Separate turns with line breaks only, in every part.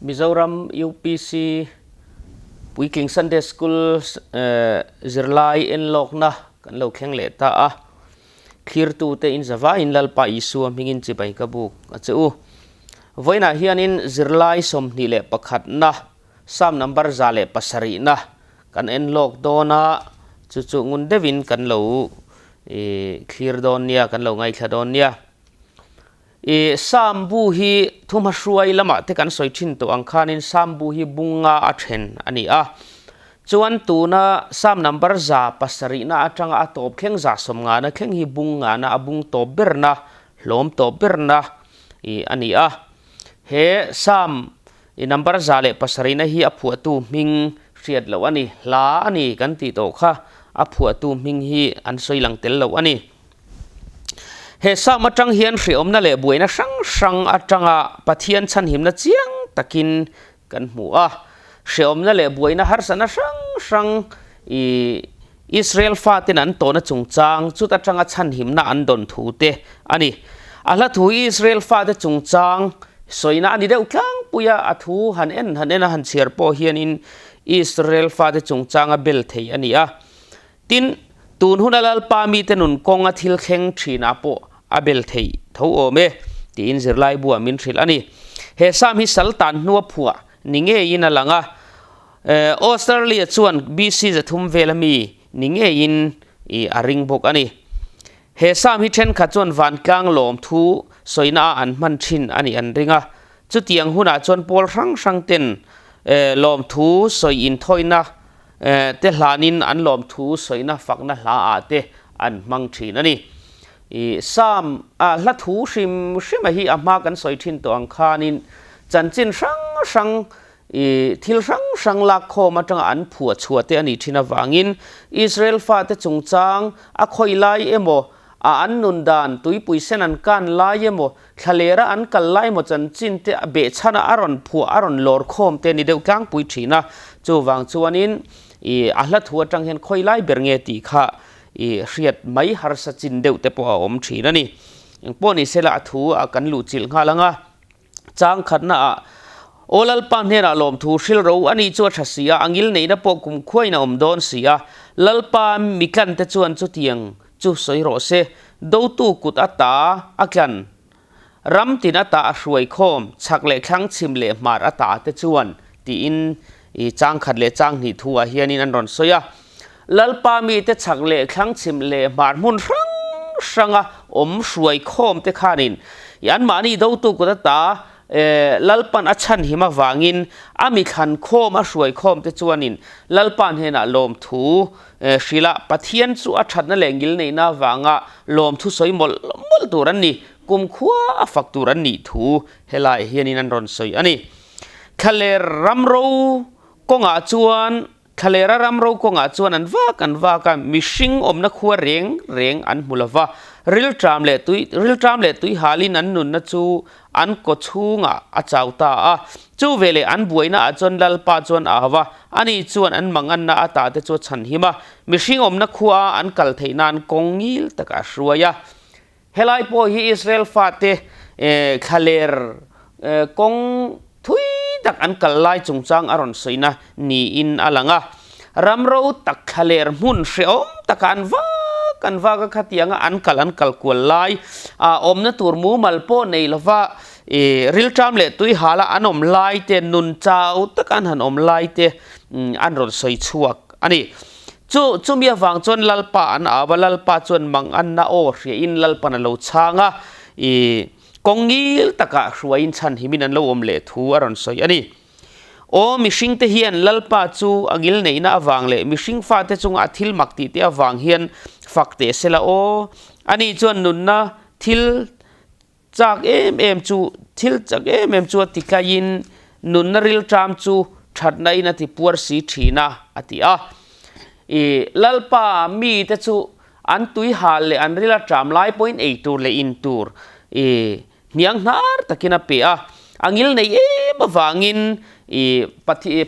Mizoram UPC Weeking Sunday School Zirlai in lawkna kan lo kheng le ta a clear tu te in zawa in lalpa isu mingin chi bai ka bu achu voina hian in Zirlai som ni le pakhat na sam number zale pasari na kan en lok dona chu chu ngun devin kan lo clear don nia kan lo ngai thla don nia sambu hi thuma hruai lama te kan soithin to angkhanin sambu hi bunga a then ani a chuan tuna sam number za pasari na atanga atop kheng za somnga na kheng hi bunga na abung to berna hlom to berna ani a he sam number za le pasari na hi aphu tu ming riat lo ani la ani kan ti to kha aphu tu ming hi an soilang tel lo ani he sa matang hian hri omna le buina sang atanga pathian chan himna chiang takin kan hmu a hri omna le buina har sana sang Israel fatin an to na chungchang chu ta tanga chan himna an don thu te ani ala thu Israel fa te chungchang soina ani deuh tlang puya athu han en chiar po hian in Israel fa te chungchang a bel thei ani a tin tun hunalal pa mi te nun konga thil kheng thina po abel thei tho ome ti in Zirlai bua min thil ani he sam hi saltan nuwa phua ninge in alanga Australia chuan BC za thum velami ninge in aring bok ani he sam hi then kha chuan van kang lom thu soina an man thin ani an ringa chu tiang huna chuan pol rang ten lom thu soi in thoina te hlanin an lom thu soina fakna hla ate an mang thin ani sam la thu shim hi ama kan soi thin to angkhanin chanchin sang thil sang la kho matanga an phua chuate ani thina wangin Israel fa te chungchang a khoilai emo an nundan tuipui sen an kan lai emo thalera an kal lai mo chanchin te be chana aron phua aron lor khom te ni deuh tlang pui thina chu wang chuanin ahla thua tang hen khoilai bernge ti kha riat mai har sa chin deuh te po om thina ni poni sela thu a kan lu chil nga langa chang khatna a olal pan hera lom thu hril ro ani chu thasia angil neina po kum khuaina om don sia lalpa mikan te chuan chu tiang chu soiro se do tu kut ata aklan ram tin ata hruai khom chakle khang chimle mar ata te chuan ti in chang khat le chang ni thu a hianin an ron soya lalpa mi te chakle khang chimle mar mun ranga om hruai khom te khanin yan mani do tu kut ata lalpan achan hima wangin ami khan khom a hruai khom te chuanin lalpan hena lom thu shrila pathian chu a thatna lengil neina wanga lom thu soimol turan ni kum khua a fakturan ni thu helai hianin an ron soi ani khaler ramro konga chuan khalera ramro konga chuan an wa ka mishing omna khuwa reng an mulawa ril tram le tui halin an nun na chu an ko chunga a chauta a chu vele an buina a chon lalpa chuan awa ani chuan an mangan na ata te chu chan hima mishing omna khuwa an kal theinan kongil taka hruaya helai po hi Israel fa te khaler kong thui tak an kal lai chungchang aron soina ni in alanga ramro tak khaler mun hreom takan kan va ka khatianga an kal kul lai omna turmu malpo nei lova ril tram le tui hala anom lai te nun chau takan han om lai te an ron soi chuak ani chu mi awang chon lalpa an awa lalpa chon mang an na o hria in lalpa na lo changa kongil taka hruain chan himin an lo om le thu aron soi ani o mishing te hian lalpa chu angil neina awang le mishing fa te chunga thil makti te awang hian fakte sela o ani chuan nunna thil chak em chu thil chak em chu tikain nunna ril tram chu thatna ina ti puar si thina ati a lalpa mi te chu an tui hal le an rila tram lai point 8 tur le in tur miang nar takina pe a angil nei bawangin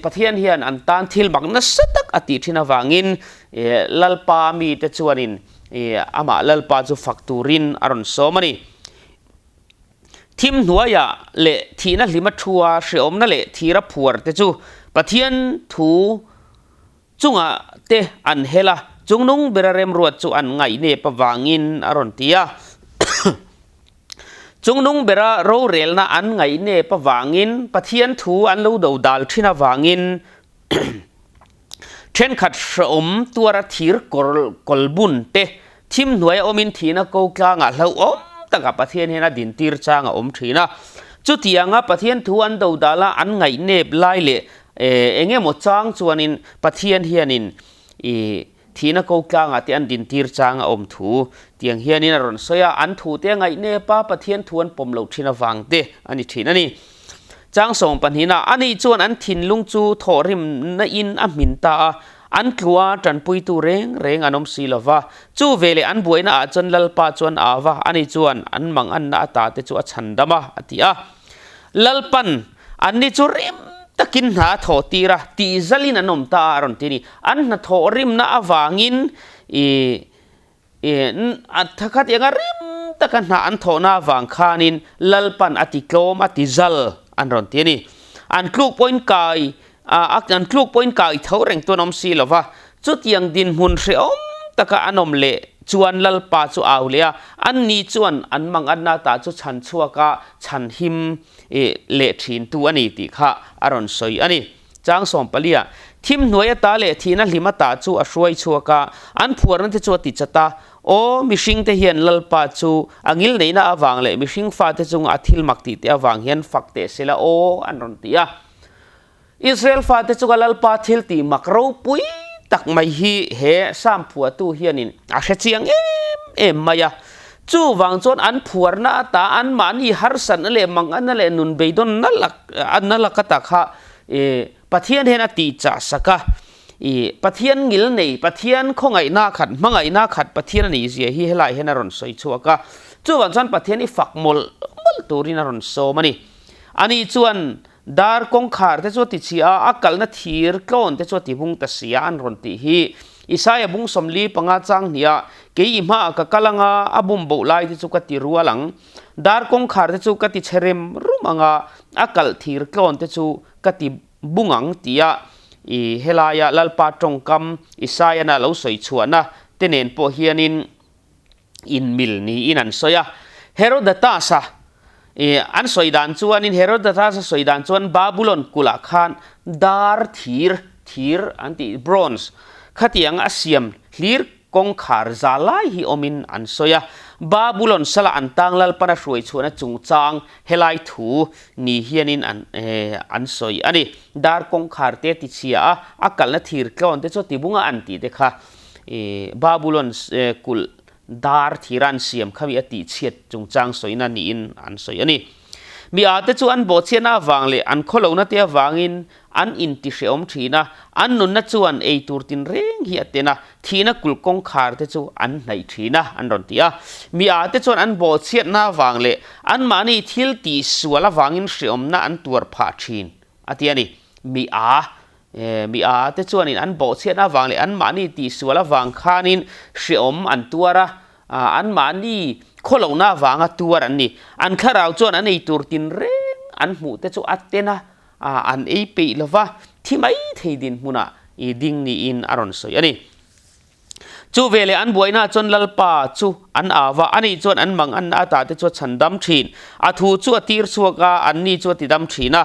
pathian hian an tan thil makna satak ati thina wangin lalpa mi te chuanin ama lalpa chu fakturin aron somani ทิมหัวยาเละทีนั่นลิมาชัวเสียอมนั่นเละทีรับผัวเตจูปะเทียนถูจุงอ่ะเตอันเฮล่าจุงนุ่งเบรเรมรวดจูอันไงเนปวางินอรอนตียจุงนุ่งเบรโรเรลนะอันไงเนปวางินปะเทียนถูอันลูดาวดาลทินาวางินเช่นขัดสมตัวระทีร์กอลบุนเตทิมหน่วยอมินทีนะกูกลางอ่ะแล้วอมตั้งกับประเทศเฮนะดินตีร์จางอ่ะอมทีนะจุดที่ยังอ่ะประเทศทวนดาวดาละอันไงเนบไล่เละเองหมดจางชวนินประเทศเฮียนินทีนะกูกลางอ่ะที่อันดินตีร์จางอ่ะอมถูเตียงเฮียนินรอนสอยอันถูเตียงไงเนป้าประเทศทวนปมเหลาทีนะฟังเตอันนี้ทีนั่นนี่จางส่งปัญหาอันนี้ชวนอันทินลุงจูทอริมนอินอัมินตาอันกลัวจันปุยตูเร่งอันอมสีลาวะจูเวลอันบวยน่าจนลลปาจวนอาวะอันนี้จวนอันมังอันน่าตาเตจวชันดามะอติอาลลปันอันนี้จูริมตะกินหาทอตีระตีซัลินอันอมตาอรอนตีนี่อันน่าทอริมน่าอวางินอัตขัดยังริมตะกันหาอันทอน่าวางคานินลลปันอติโกมอติซัลอันรอนตีนี่อันคลูกปอยน์กายอันคลูกปอยน์กายเท่าแรงตัวนอมสีลาวะจุดยังดินมุนเสียอมตะกะอันอมเละจวนลลปาจูเอาเลียอันนี้จวนอันมังอันนาตาจูชันชัวกะชันหิมเละทินตัวนี้ติค่ะอารอนสอยอันนี้จางสมปลียทิมหน่วยตาเละทีนั่นลิมาตาจูอช่วยชัวกะอันผัวนั่นที่ชัวติดจตาโอ้มิชิงเทียนลลปาจูอังอิลในน่าอวังเละมิชิงฟ้าเตจุงอัธิลมักติเตอวังเฮียนฟักเตเสละโออันรอนตียอิสราเอลฟ้าเตจุกลลปาทิลตีมักรูปุยตักไม่ฮีเฮสามผัวตู้เฮียนินอาเชจียงเอ็มมายาจูวังจนอันผัวน่าตาอันมันฮีฮาร์สันนั่นแหละมังอันนั่นแหละนุนเบยดอนนั่นละอันนั่นละก็ตักฮะปะเทียนเฮนัตีจ่าสักะปะเทียนงิลนี่ปะเทียนคงไงน่าขัดมังไงน่าขัดปะเทียนนี่เสียฮีเฮลัยเฮนารอนสอยชัวกะจูวังจนปะเทียนนี่ฝักมลตัวรินารอนโซมันนี่อันนี้จวนดาร์กงขาร์เตจวติชีอาอักกัลนัทีร์กลอนเตจวติบุงตัสยานรอนติฮีอิสายบุงสมลีปังอาจังเนียเกยมาอักกัลงาอบุมบุไลเตจุกติรัวหลังดาร์กงขาร์เตจุกติเชเรมรุมังอาอักกัลทีร์กลอนเตจุกติบุงังติยาเฮลายาลลปาจงกัมอิสายนาเลาสวยชวนนะเตเนนโปเฮียนินอินมิลนีอินันโซยาเฮโรดตาซาอันสวยดันจวนอินเฮโรดตาสวยดันจวนบาบูลอนกุลาคานดาร์ทีร์อันที่บรอนซ์ขัดยังอาเซียมลีร์กงขาร์ซาลายฮิอมินอันสวยบาบูลอนสละอันตังลลปนาสวยชวนจุงจางเฮลัยถูนี่เฮียนินอันสวยอันนี้ดาร์กงขาร์เตติเชียอักกัลนัทีร์กลอนเตจติบุงอันตีเดค่ะบาบูลอนกุลดาร์ทีรันเซียมขมิอติเชียจุงจางสวยนันนี่อินอันสวยอันนี้มีอาจจะชวนบทเชียน่าวังเลยอันโคลนัตเตียวังอินอันอินติเชอมทีนะอันนุนนัชวนเอตูร์ตินเร่งเฮียเตนะทีนะกุลกงคาร์เตจูอันไหนทีนะอันรอนตียมีอาจจะชวนอันบทเชียน่าวังเลยอันมานี่ทิลตีสวละวังอินเชอมนะอันตัวพาชินอันที่นี่มีอาจจะชวนอันบทเชียน่าวังเลยอันมานี่ตีสวละวังคานินเชอมอันตัวระอันมานี่โคลน่าวางตัวอันนี้อันข้าเราจวนอันไอตัวตินเร่งอันหูแต่จอัดเตนะอันไอปีละวะที่ไม่เทดินมุนะอีดิ่งนี่อินอารอนสอยอันนี้จูเวลอันบวยน่าจนลลปาจูอันอาวะอันนี้จวนอันมังอันอาตาแต่จวนฉันดำชีนอัทูจวตีร์ชัวกาอันนี้จวติดำชีนะ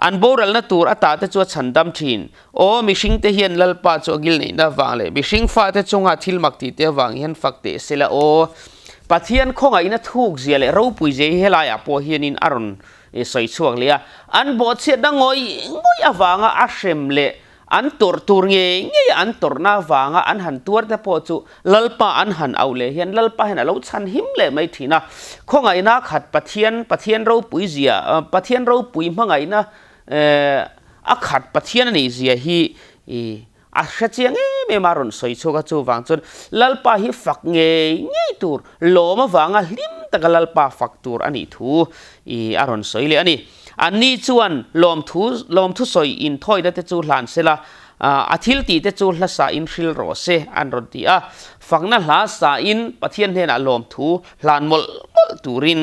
อันโบราณนัตัวอาตาเตจวดฉันดำชินโอ้มิชิงเทียนลลปาจวกิลนี่น่าวังเลยมิชิงฟ้าเตจงอาทิลมักติเตวังเฮียนฟักเตเสละโอปะเทียนคงไงน่าทุกเสียเลยเราปุยเจเฮลายาพอเฮียนินอารอนสวยช่วงเลยอันบทเสียดังงอยวังอาเชมเลยอันตัวเงี้ยอันตัวน่าวังอันหันตัวแต่พอจูลลปาอันหันเอาเลยเฮียนลลปาเห็นเราฉันหิมเลยไม่ทีนะคงไงน่าขัดปะเทียนเราปุยเสียปะเทียนเราปุยมังไงนะอาขัดปะเทียนนี่เสียฮีอาเชียงไม่มารอนสวยโชกจูวังจนลลปาฮีฝักเงี้ยตัวโลมาวังลิมตะกลลปาฝักตัวอันนี้ทูอารอนสวยเลยอันนี้จวนลมทุสวยอินถอยได้แต่จูหลานเสละ อาทิลตีเตจูลาสาอินริลโรเซอันรอนตีฟังนั้นลาสาอินปะเทียนเฮน่ะลมทูลานมลตูริน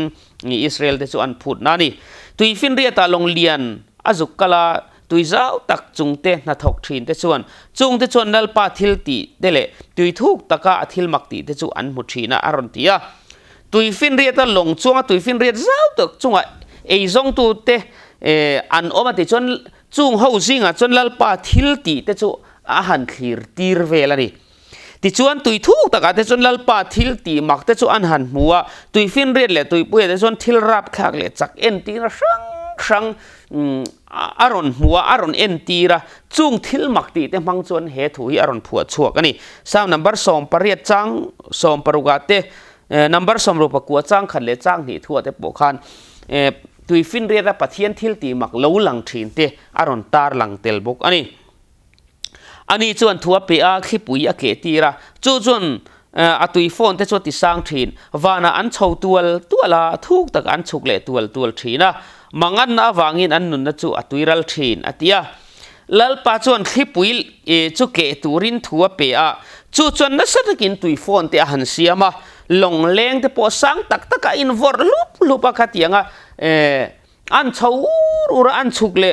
นี่อิสราเอลเตจูอันพูดนั่นนี่ตุยฟินเรียตาลงเลียนอาจุกกะลาตุยเจ้าตักจุงเตนาทกทินเตจวนจุงเตจวนนัลปาทิลตีเดเลตุยทุกตะกะอาทิลมักตีเตจูอันมุชีนะอารอนตีตุยฟินเรียตาลงจวงตุยฟินเรียเจ้าตักจวงเอจงตูเตอันอมาติจวนจุงเฮาซิงจนนัลปาทิลตีเตจูอาหันคลีร์ตีร์เวลานี่ติจวนตุยทุกตะกะเตจวนนัลปาทิลตีมักเตจูอันหันมัวตุยฟินเรียเลตุยปุยเตจวนทิลรับขากเลจักเอ็นตีนะชังอารอนหัวอารอนเอ็นตีระจุงทิลมักตีเต็มังจวนเหตุที่อารอนผัวชัวกันนี่สามนัมเบอร์สองปริยจังสองปรุกาเตนัมเบอร์สองรูปกัวจังขันเลจังนี่ทั่วเตปกขันตุยฟินเรียระปะเทียนทิลตีมักเล่าหลังทินเตอารอนตาร์หลังเตลบกอันนี้จวนทัวเปียขี้ปุยอเกตีระจวนตุยโฟนเตจวติสังทินวานาอันชาวตัวละทุกตะอันชุกเลตัวทินะมังอันน่าวางินอันนุนนะจูอตุยรัลทินอติยาลัลปาจวนขี้ปุยจูเกตูรินทัวเปียจวนนัสตะกินตุยโฟนเตอหันเสียมาลงเลงเตปอสังตักอินวอร์ลุปะขัดยังอันชาวอุระอันชุกเล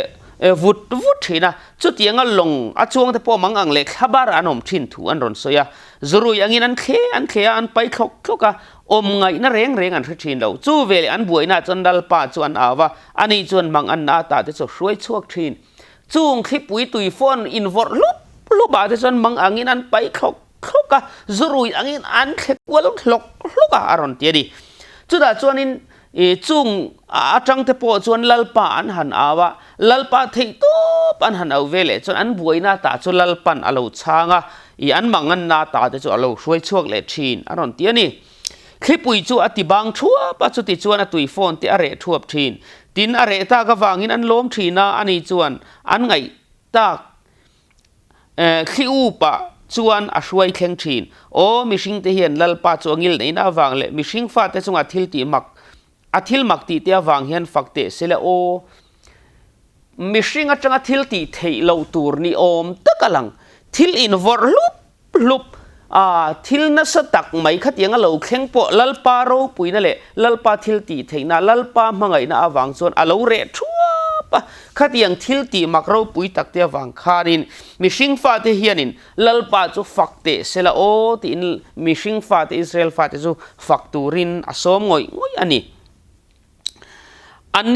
วุดทีนะจุดยังลงอาจวงเตปอมังอังเล็กขบาร์อันอมทินถูอันรอนโซยาจรูยังอันเคอันไปคลกอมไงน่าเร่งอันทินเราจูเวลอันบวยน่าจนดัลปาจวนอาวะอันนี้จวนมังอันนาตาเตจะช่วยช่วยทินจูงคลิปวิตุยฟอนอินวอร์ลุบาเตจวนมังอังอันไปคลกจรูยังอันเควัลคลกอารอนเตียดีจุดจวนอินจุงอาจังเตปอจวนลัลปาอันหันอาวะลัลปาเทตุปันหันเอาเวลจวนอันบวยนาตาจวนลัลปันอโลชางอันมังอันนาตาเตจวนอโลช่วยช่วยเลชินอารอนเตียนี่คลิปวิจูอติบังชัวปัจจุติจวนอตุยโฟนเตอเรทวบทินตินอเรตากวางอินอันล้มทีนาอันนี้จวนอันไงตากขี้อูปะจวนอช่วยเข่งทินโอมิชิงเตียนลัลปาจวงิลในนาวางเลมิชิงฟาเตจงอทิลตีมักอาทิลมักตีเตียวางเฮียนฟักเตเสเลโอมิชิงอาจังอาทิลตีเทยเลวตูร์นี่อมตะกลังทิลอินวอร์ลุบทิลนัสตักไม่ขัดยังเราเข่งปอลัลปาโรปุยนั่นแหละลัลปาทิลตีเทยน่ะลัลปามังไงน่ะวางส่วนเราเรชัวปะขัดยังทิลตีมักเราปุยตักเตียวางคารินมิชิงฟาเตเฮียนินลัลปาจูฟักเตเสเลโอตินมิชิงฟาเตอิสราเอลฟาเตจูฟักตูรินอสมงอยอัน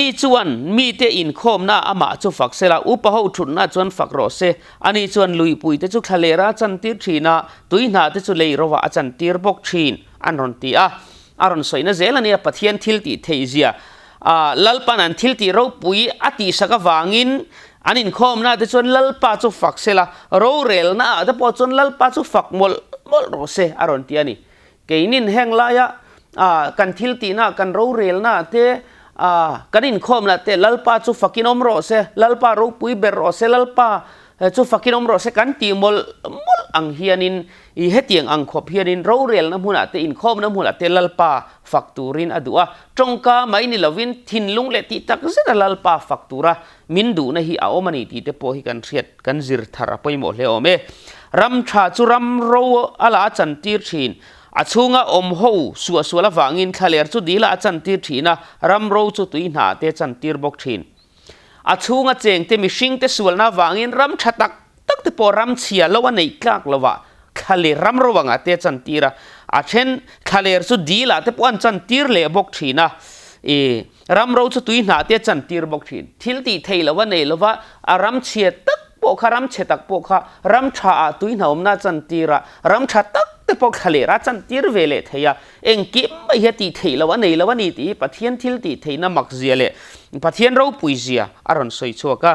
นี้จวนมีเตอินโคมน่าอามาจูฝักเสลาอุปหทุนน่าจวนฝักโรเซอันนี้จวนลุยปุยเตจุทะเลราจันติร์ชีน่าตุยนาเตจุเลยรว่าจันติร์บกชีนอันรอนตีอารอนสวยนะเจลันเนี่ยปะเทียนทิลตีเทเซียลัลปานันทิลตีเราปุยอติสกวางินอันนี้โคมน่าเตจวนลัลปาจูฝักเสลาเราเรลน่าเตปอจวนลัลปาจูฝักมลโรเซอารอนตีอันนี้เกยินแห่งลายกันทิลตีน่ากันเราเรลน่าเตกันอินคอมละเตลัลปาจูฟักินอมโรเซลัลปารูปุยเบรโรเซลัลปาจูฟักินอมโรเซกันตีมลอังเฮียนินอีเฮตียงอังขบเฮียนินเราเรียลน้ำมุนเตอินคอมน้ำมุนเตลัลปาฟักตูรินอดัวจงกาไม่นิลวินทินลุงเลติตักเซดลัลปาฟักตูระมินดูนะฮีอาโอมันตีเตโพฮิกันเสียดกันซิร์ทาราไปหมดเลยโอเมรัมชาจูรัมโรอาลาจันตีร์ชินอาชูงะอมหูสัวละวางินขเลร์จุดีละจันตีร์ทีนะรัมโรจุตุยนาเตจันตีร์บกทีนอาชูงะเจงเตมิชิงเตสวลนะวางินรัมชัตักเตปอรัมเชียละวันในกลากละวะขเลรัมโรวังเตจันตีระอาเช่นขเลร์จุดีละเตปอนจันตีร์เลบกทีนะรัมโรจุตุยนาเตจันตีร์บกทีนทิลตีเทละวันในละวะอารัมเชียตักปกรัมเชตักปกรัมชาตุยนาอมนาจันตีระรัมชาตักแต่พอขเลราจันตีร์เวเลเทียเองกิมไม่เฮตีเทละวันนี้ตีปะเทียนทิลตีเทน่ามักเจียเลปะเทียนเราปุยเจียอารอนสวยชัวกะ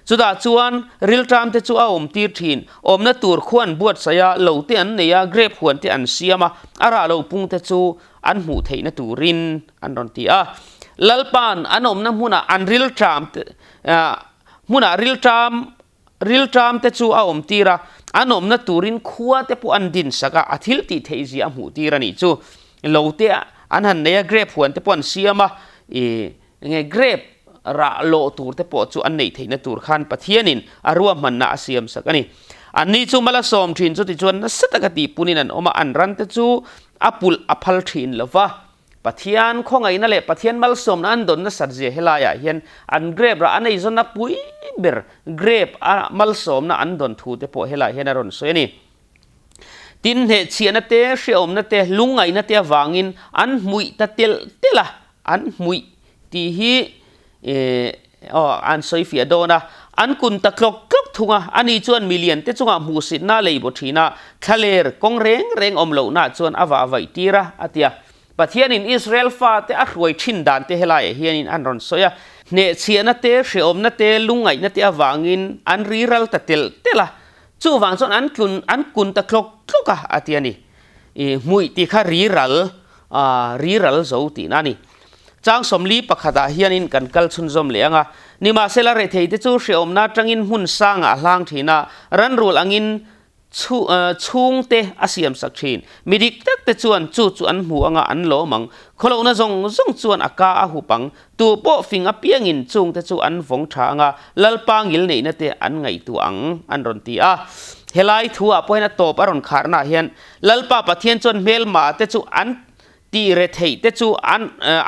จุดาจวนริลตามเตจูอาอมตีร์ทินอมนาตูร์ขวนบวชสยาเหลาเตียนเนียเกรบขวนเตียนเสียมาอาราเหลาปุงเตจูอันหูเทนาตูรินอันรอนตีลัลปานอันอมน้ำมุนาอันริลตามมุนาริลตามเตจูอาอมตีระอันอมนาตูรินขวาเตปูอันดินสักอาทิลตีเทจีอาหูตีระนี่จูเหลาเตียอันหันเนียเกรบขวนเตปูอันเสียมาไงเกรบ ra lo tur te po chu an nei theina tur khan pathianin arua manna asiam sakani anni chu mala som thin chu ti chuan na satakati punin an oma an ran te chu apul aphal thin lova pathian khongai na le pathian mal som na an don na sarje helaya hian an grep ra anei zona pui ber grep mal som na an don thu te po hela hian aron soini tin he chiana te hriom na te lungai na te wangin an mui ta tel tela an mui ti hi an soi fi adona an kun ta klok thunga ani chuan million te chunga musit na leibo thina khaler kong reng omlo na chuan awa vai tira atia pathian in Israel fa te a ruai thin dan te helai hian in an ron soya ne chiana te hriom na te lungai na te awangin an riral ta tel tela chu wang chon an kun ta klok ka atiani mui ti kha riral zo ti nani chang somli pakhata hianin kan kal chun zom leanga nima sela re thei te chu hriom na tangin hun sanga hlang thina ran rul angin chung te asiam sakthin midik tak te chuan chu an mu anga an lo mang kholo na zong chuan aka a hupang tu po finga piangin chung te chu an vong tha anga lalpangil nei na te an ngai tu ang an ron ti a helai thua poina top aron kharna hian lalpa pathian chon mel ma te chu an ti re thei te chu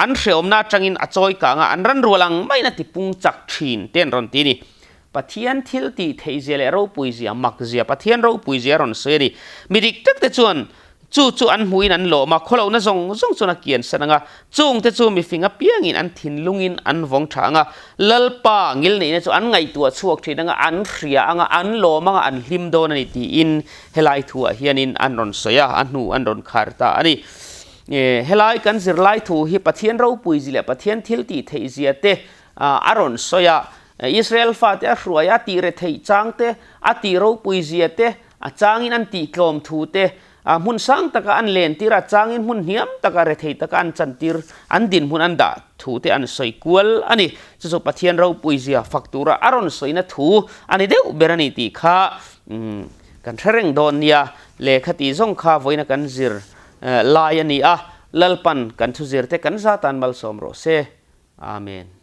an hreom na tangin achoi ka nga an ran rulang mai na ti pung chak thin ten ron ti ni pathian thil ti thei zele ro puizia makzia pathian ro puizia ron seri midik tak te chuan chu an huin an lo ma kholo na zong chuna kian sananga chung te chu mi finga piangin an thin lungin an vong thanga lalpa ngil nei na chu an ngai tua chuak thinanga an hria anga an lo manga an hlim don ani ti in helai thua hianin an ron soya an nu an ron kharta ani helai kan zirlai thu hi pathian ro puizile pathian thil ti thei zia te aron soya Israel fa te hruaya ti re thei chang te ati ro puizia te changin an ti klom thu te mun sang taka an len tira changin mun hiam taka re thei taka an chantir an din mun an da thu te an soi kual ani chu pathian ro puizia faktura aron soina thu ani deu berani ti kha kan thereng don nia le khati zong kha voina kan zir lai ani lalpan kan thu zir te kan za tan mal som ro se amen